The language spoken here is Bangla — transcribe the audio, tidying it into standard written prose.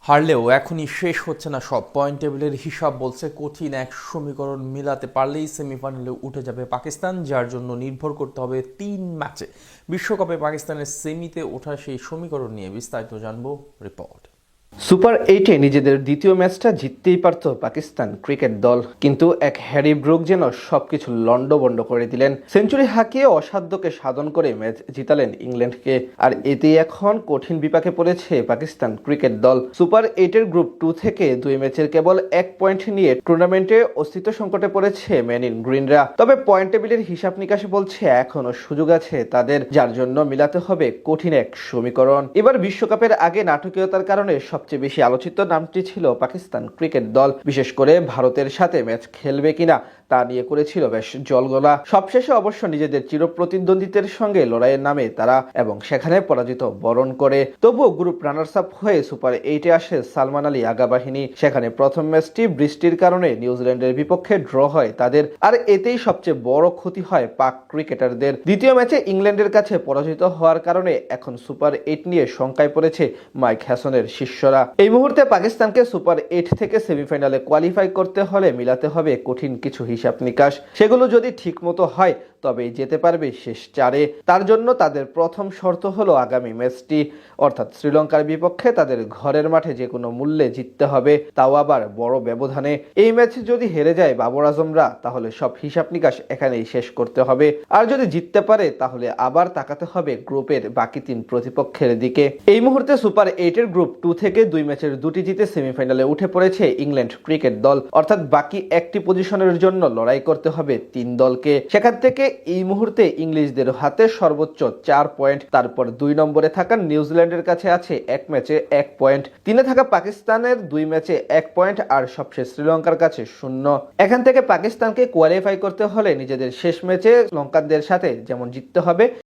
হারলেও এখনই শেষ হচ্ছে না সব। পয়েন্ট টেবিলের হিসাব বলছে কঠিন এক সমীকরণ মিলাতে পারলেই সেমিফাইনালে উঠে যাবে পাকিস্তান, যার জন্য নির্ভর করতে হবে 3 ম্যাচে বিশ্বকাপে পাকিস্তানের সেমিতে ওঠার সেই সমীকরণ নিয়ে বিস্তারিত জানবো রিপোর্ট। সুপার 8-এ নিজেদের দ্বিতীয় ম্যাচটা জিততেই পারত পাকিস্তান ক্রিকেট দল, কিন্তু এক হ্যারি ব্রুক যেন সবকিছু লন্ডভন্ড করে দিলেন। সেঞ্চুরি হাঁকিয়ে অসাধ্যকে সাধন করে ম্যাচ জিতালেন ইংল্যান্ডকে, আর এতেই এখন কঠিন বিপাকে পড়েছে পাকিস্তান ক্রিকেট দল। সুপার 8-এর গ্রুপ 2 থেকে 2 ম্যাচের কেবল 1 পয়েন্ট নিয়ে টুর্নামেন্টে অস্তিত্ব সংকটে পড়েছে ম্যান ইন গ্রিনরা। তবে পয়েন্ট টেবিলের হিসাব নিকাশ বলছে এখনো সুযোগ আছে তাদের, যার জন্য মিলাতে হবে কঠিন এক সমীকরণ। এবার বিশ্বকাপের আগে নাটকীয়তার কারণে সবচেয়ে বেশি আলোচিত নামটি ছিল পাকিস্তান ক্রিকেট দল। বিশেষ করে ভারতের সাথে ম্যাচ খেলবে কিনা তা নিয়ে করেছিল বেশ জলগোলা। সবশেষে অবশ্য নিজেদের চিরপ্রতিদ্বন্দ্বীদের সঙ্গে লড়াইয়ের নামে তারা এবং সেখানে পরাজিত বরণ করে। তবুও গ্রুপ রানার্স আপ হয়ে সুপার 8-এ আসে সালমান আলী আগা বাহিনী। সেখানে প্রথম ম্যাচটি বৃষ্টির কারণে নিউজিল্যান্ডের বিপক্ষে ড্র হয় তাদের, আর এতেই সবচেয়ে বড় ক্ষতি হয় পাক ক্রিকেটারদের। দ্বিতীয় ম্যাচে ইংল্যান্ডের কাছে পরাজিত হওয়ার কারণে এখন সুপার 8 নিয়ে শঙ্কায় পড়েছে মাইক হ্যাসনের শিষ্যরা। এই মুহূর্তে পাকিস্তানকে সুপার 8 থেকে সেমিফাইনালে কোয়ালিফাই করতে হলে মিলাতে হবে কঠিন কিছু হিসাব নিকাশ। সেগুলো যদি ঠিক মতো হয় তবেই যেতে পারবে শেষ 4-এ। তার জন্য তাদের প্রথম শর্ত হলো আগামী ম্যাচটি, অর্থাৎ শ্রীলঙ্কার বিপক্ষে তাদের ঘরের মাঠে যে কোনো মূল্যে জিততে হবে, তাও আবার বড় ব্যবধানে। এই ম্যাচে যদি হেরে যায় বাবর আজমরা, তাহলে সব হিসাব নিকাশ এখানেই শেষ করতে হবে। আর যদি জিততে পারে তাহলে আবার তাকাতে হবে গ্রুপের বাকি 3 প্রতিপক্ষের দিকে। এই মুহূর্তে সুপার 8-এর গ্রুপ 2 থেকে 2 ম্যাচের 2টি জিতে সেমিফাইনালে উঠে পড়েছে ইংল্যান্ড ক্রিকেট দল, অর্থাৎ বাকি একটি পজিশনের জন্য লড়াই করতে হবে 3 দলকে। সেখান থেকে এই মুহূর্তে ইংলিশদের হাতে সর্বোচ্চ 4 পয়েন্ট, তারপর 2 নম্বরে থাকা নিউজিল্যান্ডের কাছে আছে 1 ম্যাচে 1 পয়েন্ট, 3-এ থাকা পাকিস্তানের 2 ম্যাচে 1 পয়েন্ট, আর সবশেষ শ্রীলঙ্কার কাছে 0। এখান থেকে পাকিস্তানকে কোয়ালিফাই করতে হলে নিজেদের শেষ ম্যাচে শ্রীলঙ্কানদের সাথে যেমন জিততে হবে,